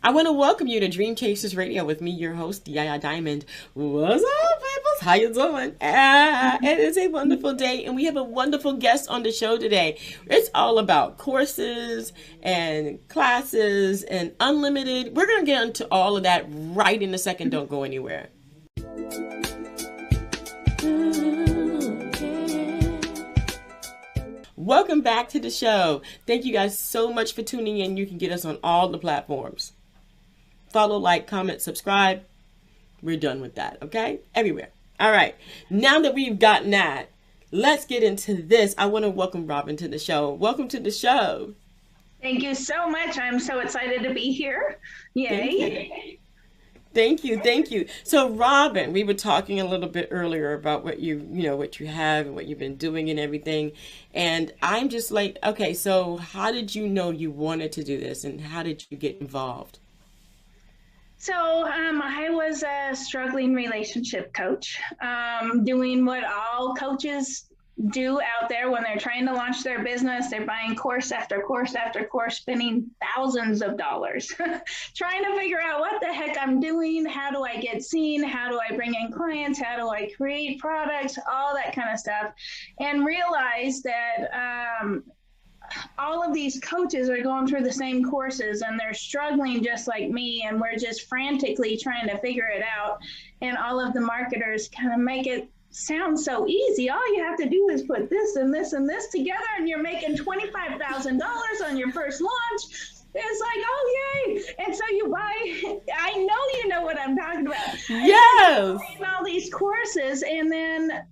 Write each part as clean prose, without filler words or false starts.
I want to welcome you to Dream Chasers Radio with me, your host, Yaya Diamond. What's up, peoples? How you doing? It is a wonderful day, and we have a wonderful guest on the show today. It's all about courses and classes and unlimited. We're going to get into all of that right in a second. Don't go anywhere. Welcome back to the show. Thank you guys so much for tuning in. You can get us on all the platforms. Follow, like, comment, subscribe. We're done with that, okay? Everywhere. All right. Now that we've gotten that, let's get into this. I want to welcome Robyn to the show. Welcome to the show. Thank you so much. I'm so excited to be here. Yay. Thank you. So Robyn, we were talking a little bit earlier about what you have and what you've been doing and everything. And I'm just like, okay, so how did you know you wanted to do this and how did you get involved? So I was a struggling relationship coach, doing what all coaches do out there when they're trying to launch their business. They're buying course after course after course, spending thousands of dollars, trying to figure out what the heck I'm doing. How do I get seen? How do I bring in clients? How do I create products? All that kind of stuff. And realize that all of these coaches are going through the same courses and they're struggling just like me, and we're just frantically trying to figure it out. And all of the marketers kind of make it sound so easy. All you have to do is put this and this and this together and you're making $25,000 on your first launch. It's like, oh, yay. And so you buy, I know you know what I'm talking about. Yes. All these courses. And then,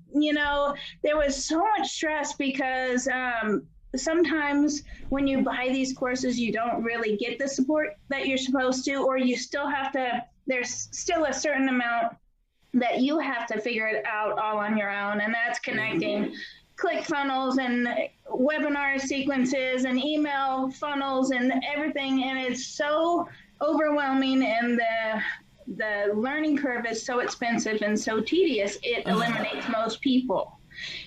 there was so much stress because sometimes when you buy these courses, you don't really get the support that you're supposed to, or you still have to, there's still a certain amount that you have to figure it out all on your own. And that's connecting click funnels and webinar sequences and email funnels and everything. And it's so overwhelming, and the learning curve is so expensive and so tedious, it eliminates most people.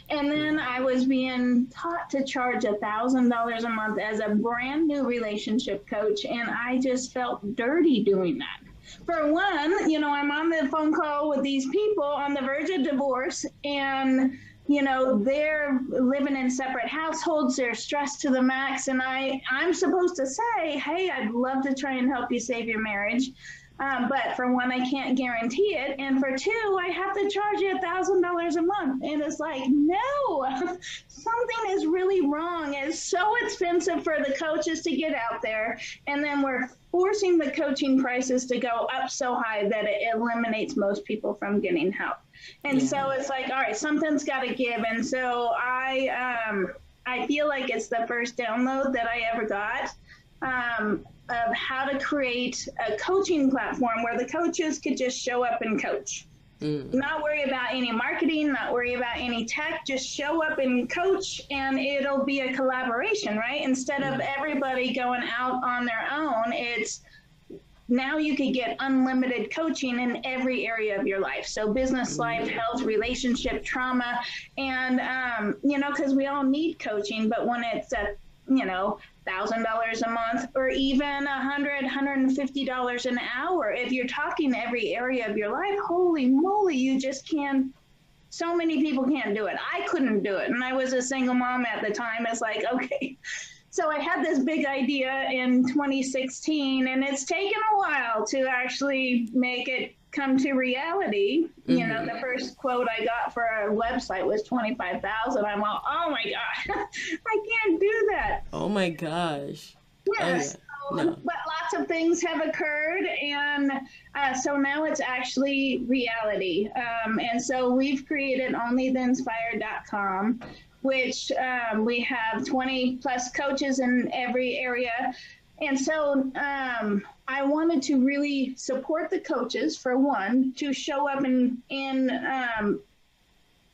And then I was being taught to charge $1,000 a month as a brand new relationship coach. And I just felt dirty doing that. For one, I'm on the phone call with these people on the verge of divorce, and, they're living in separate households. They're stressed to the max. And I'm supposed to say, hey, I'd love to try and help you save your marriage. But for one, I can't guarantee it. And for two, I have to charge you $1,000 a month. And it's like, no, something is really wrong. It's so expensive for the coaches to get out there. And then we're forcing the coaching prices to go up so high that it eliminates most people from getting help. And so it's like, all right, something's got to give. And so I feel like it's the first download that I ever got. Of how to create a coaching platform where the coaches could just show up and coach. Not worry about any marketing, not worry about any tech, just show up and coach, and it'll be a collaboration, right? Instead of everybody going out on their own, it's now you could get unlimited coaching in every area of your life. So business life, health, relationship, trauma, and, because we all need coaching, but when it's a, $1,000 a month, or even $150 an hour. If you're talking every area of your life, holy moly, you just can't. So many people can't do it. I couldn't do it. And I was a single mom at the time. It's like, okay. So I had this big idea in 2016, and it's taken a while to actually make it come to reality. The first quote I got for a website was $25,000. I'm all, oh my gosh, I can't do that. Oh my gosh. Yes. Oh, yeah. No. But lots of things have occurred, and so now it's actually reality. And so we've created onlytheinspired.com, which we have 20 plus coaches in every area. And so I wanted to really support the coaches, for one, to show up and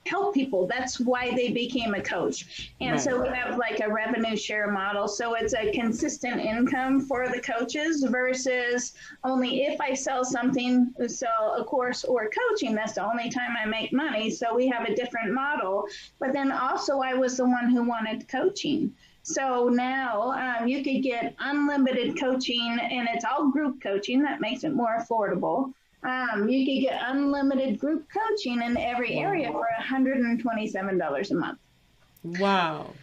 help people. That's why they became a coach. And right. So we have like a revenue share model. So it's a consistent income for the coaches versus only if I sell something, sell a course or coaching, that's the only time I make money. So we have a different model. But then also I was the one who wanted coaching. So now you could get unlimited coaching, and it's all group coaching. That makes it more affordable. You could get unlimited group coaching in every area for $127 a month. Wow.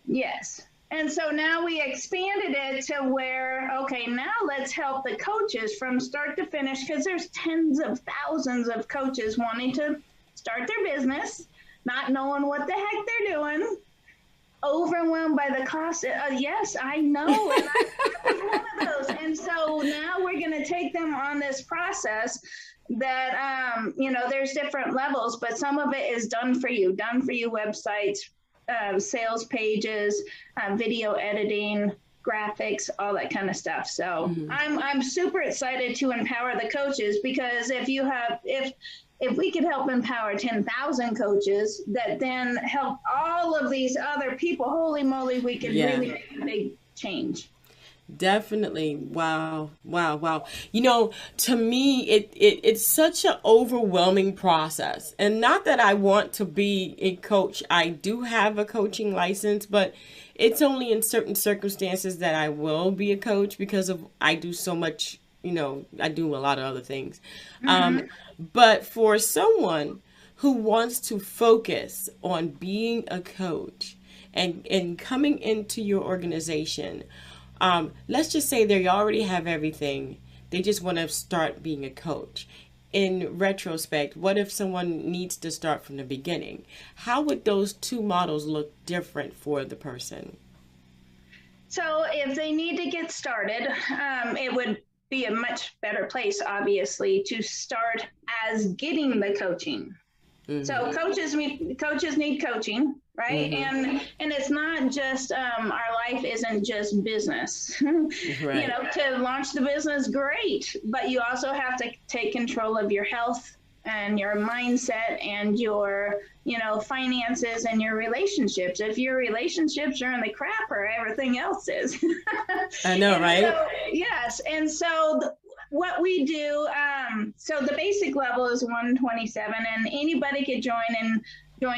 Yes. And so now we expanded it to where, okay, now let's help the coaches from start to finish, because there's tens of thousands of coaches wanting to start their business, not knowing what the heck they're doing, overwhelmed by the cost. Yes, I know. And I was one of those. And so now we're going to take them on this process that, there's different levels, but some of it is done for you websites, sales pages, video editing, graphics, all that kind of stuff. So I'm super excited to empower the coaches, because if we could help empower 10,000 coaches that then help all of these other people, holy moly, we could really make a big change. Definitely. Wow. To me, it's such an overwhelming process. And not that I want to be a coach. I do have a coaching license, but it's only in certain circumstances that I will be a coach, because I do so much, I do a lot of other things. But for someone who wants to focus on being a coach and coming into your organization, let's just say they already have everything. They just want to start being a coach. In retrospect, what if someone needs to start from the beginning? How would those two models look different for the person? So if they need to get started, it would be a much better place, obviously, to start as getting the coaching. So coaches need coaching, right? And it's not just our life isn't just business. Right. To launch the business, great, but you also have to take control of your health and your mindset and your finances and your relationships. If your relationships are in the crapper, everything else is. I know, right? So, yes, and so what we do, so the basic level is 127, and anybody could join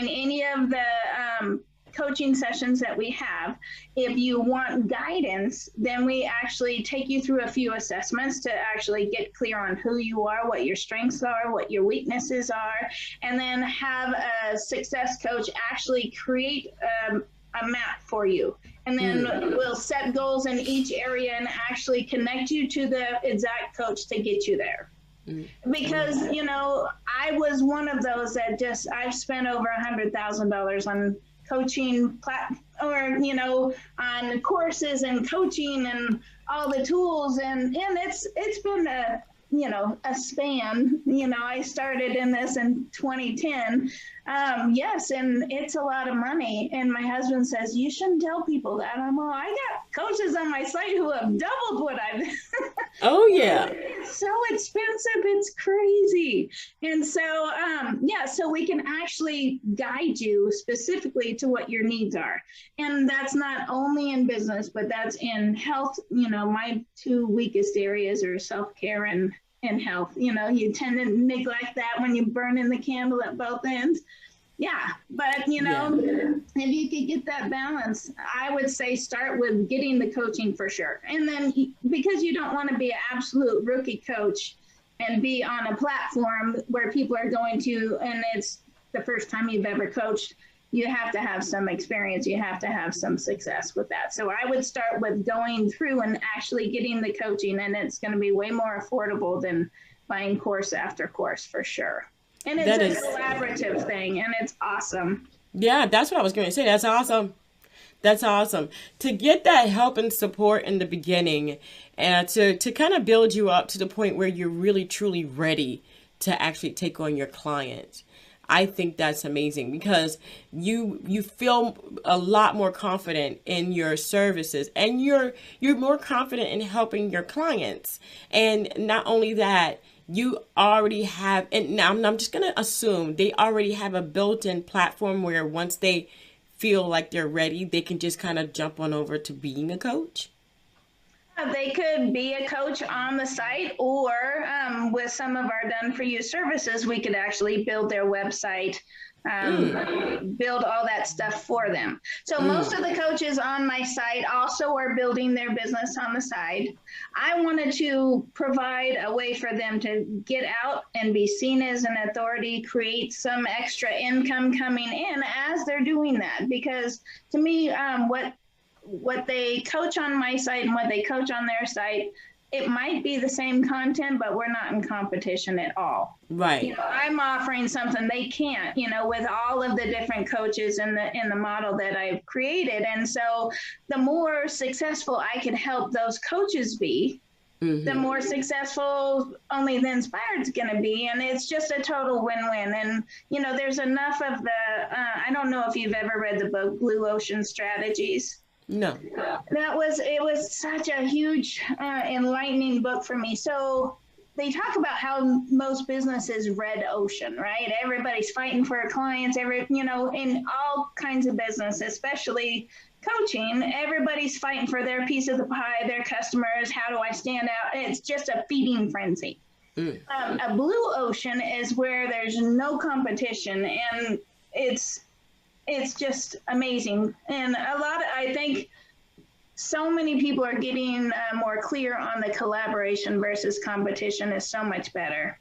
any of the coaching sessions that we have. If you want guidance, then we actually take you through a few assessments to actually get clear on who you are, what your strengths are, what your weaknesses are, and then have a success coach actually create a map for you. And then we'll set goals in each area and actually connect you to the exact coach to get you there. Because, I was one of those that I've spent over $100,000 on coaching on courses and coaching and all the tools. And it's been a span, I started in this in 2010. Yes. And it's a lot of money. And my husband says, you shouldn't tell people that. I got coaches on my site who have doubled what I've Oh yeah. It's so expensive. It's crazy. And so, so we can actually guide you specifically to what your needs are. And that's not only in business, but that's in health. My two weakest areas are self-care and health. You tend to neglect that when you're burning the candle at both ends. Yeah, but if you could get that balance, I would say start with getting the coaching for sure. And then because you don't want to be an absolute rookie coach and be on a platform where people are going to, and it's the first time you've ever coached, you have to have some experience. You have to have some success with that. So I would start with going through and actually getting the coaching, and it's going to be way more affordable than buying course after course for sure. And it's a collaborative thing, and it's awesome. Yeah, that's what I was going to say. That's awesome. That's awesome. To get that help and support in the beginning, and to kind of build you up to the point where you're really, truly ready to actually take on your clients. I think that's amazing, because you feel a lot more confident in your services, and you're more confident in helping your clients. And not only that, you already have, and now I'm just going to assume they already have a built-in platform where once they feel like they're ready, they can just kind of jump on over to being a coach. They could be a coach on the site, or with some of our done for you services, we could actually build their website build all that stuff for them. So most of the coaches on my site also are building their business on the side. I wanted to provide a way for them to get out and be seen as an authority, create some extra income coming in as they're doing that. Because to me, what they coach on my site and what they coach on their site, it might be the same content, but we're not in competition at all. Right. You know, I'm offering something they can't, you know, with all of the different coaches in the model that I've created. And so the more successful I can help those coaches be, the more successful Only the Inspired is going to be. And it's just a total win-win. And, you know, there's enough of I don't know if you've ever read the book Blue Ocean Strategies. No. It was such a huge enlightening book for me. So they talk about how most business is red ocean, right? Everybody's fighting for clients, you know, in all kinds of business, especially coaching, everybody's fighting for their piece of the pie, their customers. How do I stand out? It's just a feeding frenzy. A blue ocean is where there's no competition, and it's just amazing. And I think so many people are getting more clear on the collaboration versus competition is so much better.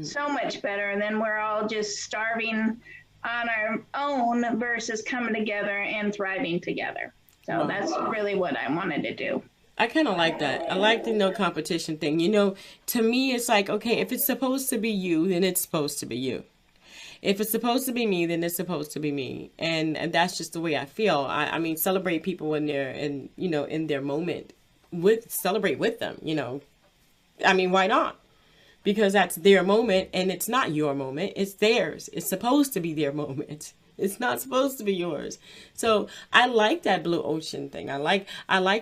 So much better. And then we're all just starving on our own versus coming together and thriving together. So that's really what I wanted to do. I kind of like that. I like the no competition thing. You know, to me, it's like, okay, if it's supposed to be you, then it's supposed to be you. If it's supposed to be me, then it's supposed to be me. And that's just the way I feel. I mean, celebrate people when they're in their moment. Celebrate with them, you know. I mean, why not? Because that's their moment, and it's not your moment. It's theirs. It's supposed to be their moment. It's not supposed to be yours. So I like that blue ocean thing. I like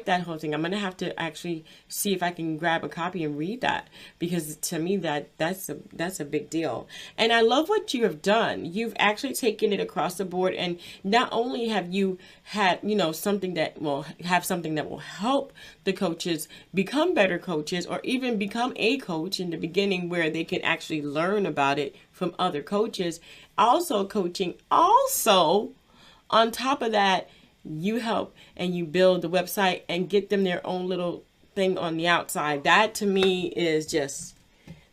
that whole thing. I'm going to have to actually see if I can grab a copy and read that, because to me that's a big deal. And I love what you have done. You've actually taken it across the board, and not only have you had, you know, something that will help the coaches become better coaches, or even become a coach in the beginning where they can actually learn about it from other coaches. Also coaching. Also, on top of that, you help and you build the website and get them their own little thing on the outside. That to me is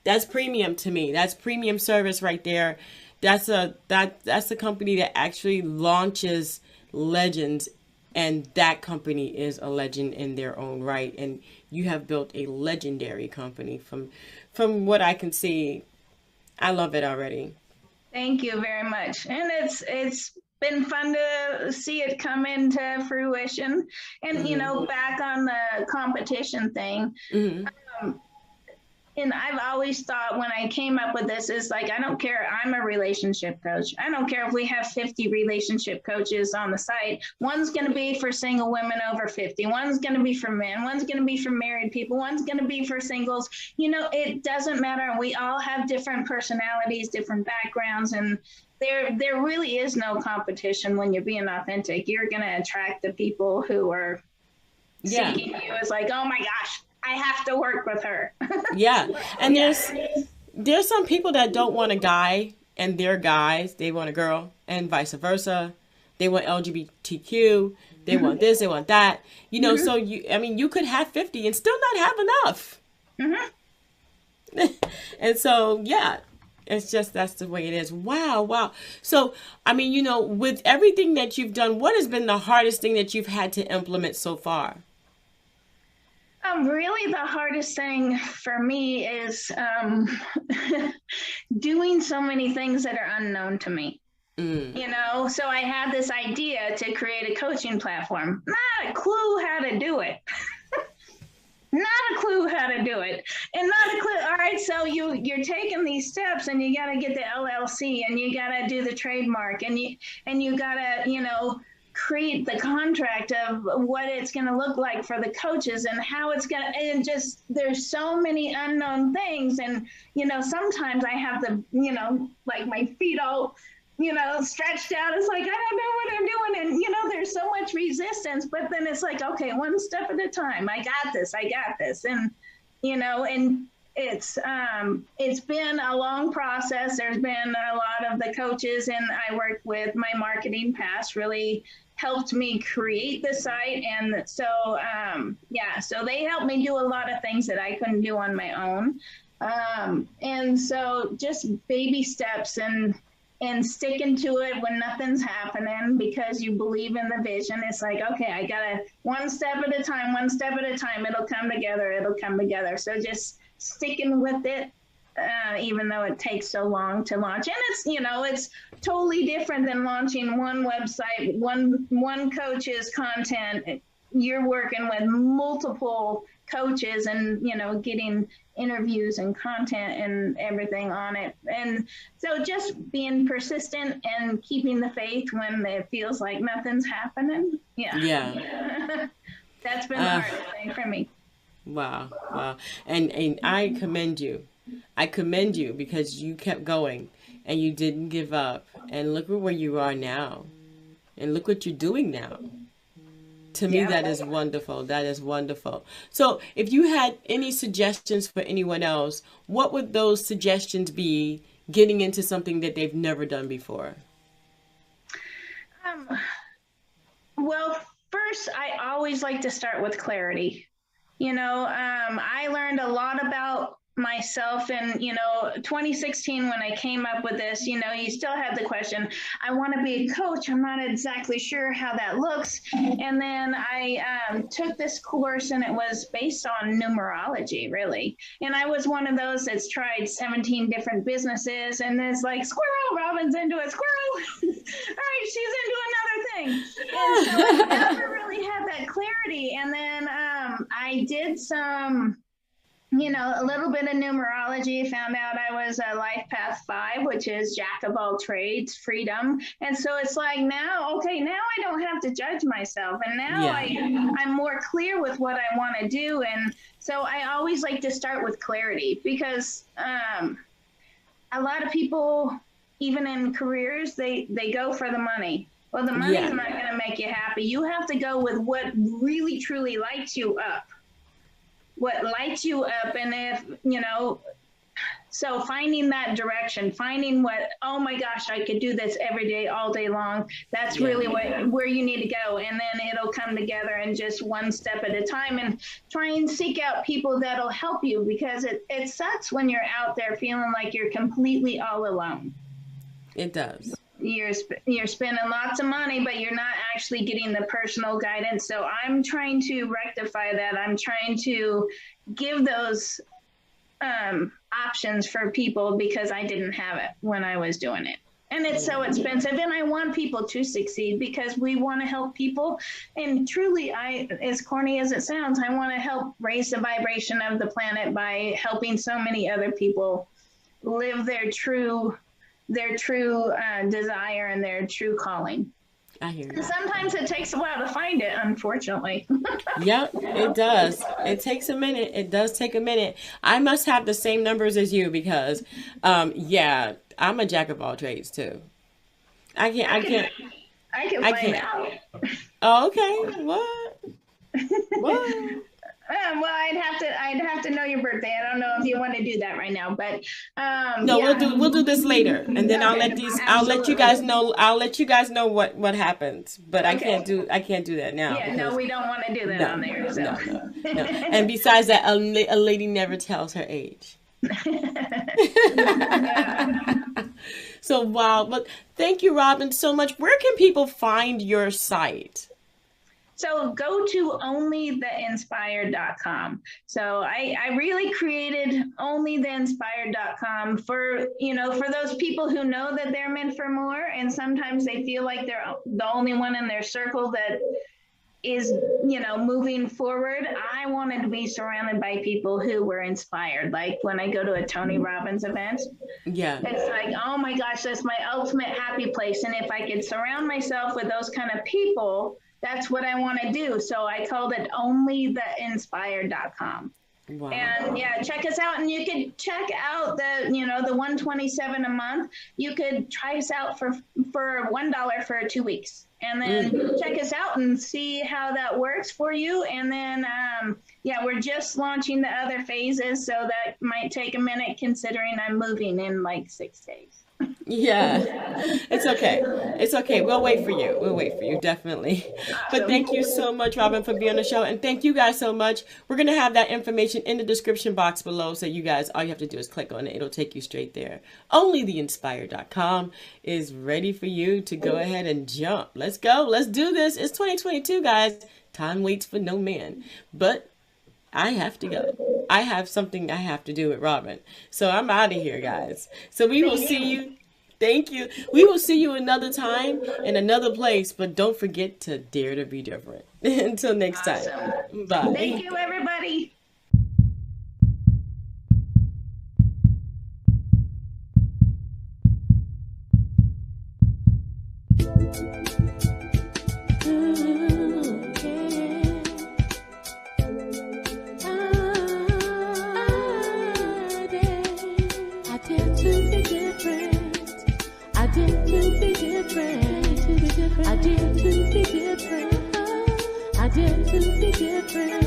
that's premium to me. That's premium service right there. That's a company that actually launches legends, and that company is a legend in their own right. And you have built a legendary company from what I can see. I love it already. Thank you very much. And it's been fun to see it come into fruition. And, you know, back on the competition thing, and I've always thought when I came up with this is like, I don't care. I'm a relationship coach. I don't care if we have 50 relationship coaches on the site. One's going to be for single women over 50. One's going to be for men. One's going to be for married people. One's going to be for singles. You know, it doesn't matter. We all have different personalities, different backgrounds, and there really is no competition when you're being authentic. You're going to attract the people who are seeking you as like, oh my gosh, I have to work with her. Yeah. And there's some people that don't want a guy and they're guys. They want a girl, and vice versa. They want LGBTQ. They want this, they want that. You know, so you could have 50 and still not have enough. And so, yeah, it's just, that's the way it is. Wow. So, I mean, you know, with everything that you've done, what has been the hardest thing that you've had to implement so far? Really, the hardest thing for me is doing so many things that are unknown to me. You know, so I had this idea to create a coaching platform. Not a clue how to do it. Not a clue how to do it. And not a clue. All right, so you're taking these steps, and you got to get the LLC, and you got to do the trademark, and you got to, you know, create the contract of what it's going to look like for the coaches and how it's going to, and just, there's so many unknown things. And, you know, sometimes I have the, you know, like my feet all, you know, stretched out. It's like, I don't know what I'm doing. And, you know, there's so much resistance, but then it's like, okay, one step at a time. I got this. And, you know, and it's been a long process. There's been a lot of the coaches and I worked with my marketing past really helped me create the site. And so, so they helped me do a lot of things that I couldn't do on my own. And so just baby steps and sticking to it when nothing's happening because you believe in the vision. It's like, okay, I gotta one step at a time, it'll come together. So just sticking with it, even though it takes so long to launch. And it's totally different than launching one website, one coach's content. You're working with multiple coaches and, getting interviews and content and everything on it. And so just being persistent and keeping the faith when it feels like nothing's happening. Yeah. That's been the hardest thing for me. Wow. And I commend you. Because you kept going and you didn't give up. And look at where you are now. And look what you're doing now. To me, that is wonderful. That is wonderful. So if you had any suggestions for anyone else, what would those suggestions be getting into something that they've never done before? Well, first, I always like to start with clarity. I learned a lot about myself in 2016 when I came up with this. You still have the question, I want to be a coach, I'm not exactly sure how that looks. And then I took this course and it was based on numerology, really. And I was one of those that's tried 17 different businesses and it's like, squirrel, Robyn's into it, squirrel. All right, she's into another thing. And so I never really had that clarity. And then I did some a little bit of numerology, found out I was a life path 5, which is jack of all trades, freedom. And so it's like now I don't have to judge myself. And now I'm more clear with what I want to do. And so I always like to start with clarity because a lot of people, even in careers, they go for the money. Well, the money's not going to make you happy. You have to go with what really, truly lights you up. And if so finding that direction, finding what, oh my gosh, I could do this every day, all day long. That's really where you need to go. And then it'll come together and just one step at a time and try and seek out people that'll help you because it sucks when you're out there feeling like you're completely all alone. It does. You're spending lots of money, but you're not actually getting the personal guidance. So I'm trying to rectify that. I'm trying to give those options for people because I didn't have it when I was doing it. And it's so expensive. And I want people to succeed because we want to help people. And truly, as corny as it sounds, I want to help raise the vibration of the planet by helping so many other people live their true desire and their true calling. I hear you. And sometimes it takes a while to find it, unfortunately. Yep, it does. It takes a minute. It does take a minute. I must have the same numbers as you because, I'm a jack of all trades too. I can find out. Oh, okay. What? Well, I'd have to know your birthday. I don't know if you want to do that right now, but no, we'll do this later, and then I'll let you guys know what happens. But I can't do that now. Yeah, no, we don't want to do that on there. So. No. And besides that, a lady never tells her age. So wow, but thank you, Robyn, so much. Where can people find your site? So go to onlytheinspired.com. So I really created onlytheinspired.com for those people who know that they're meant for more. And sometimes they feel like they're the only one in their circle that is, moving forward. I wanted to be surrounded by people who were inspired. Like when I go to a Tony Robbins event, it's like, oh my gosh, that's my ultimate happy place. And if I could surround myself with those kind of people, that's what I want to do. So I called it onlytheinspired.com. Wow. And yeah, check us out. And you could check out the $127 a month. You could try us out for $1 for 2 weeks. And then check us out and see how that works for you. And then, we're just launching the other phases. So that might take a minute considering I'm moving in like 6 days. Yeah, it's okay. It's okay. We'll wait for you. We'll wait for you, definitely. But thank you so much, Robyn, for being on the show. And thank you guys so much. We're going to have that information in the description box below. So you guys, all you have to do is click on it. It'll take you straight there. OnlyTheInspired.com is ready for you to go ahead and jump. Let's go. Let's do this. It's 2022, guys. Time waits for no man. But I have to go. I have something I have to do with Robyn. So I'm out of here, guys. So we will see you. Thank you. We will see you another time in another place, but don't forget to dare to be different. Until next time. Bye. Thank you, everybody. I dare to be different.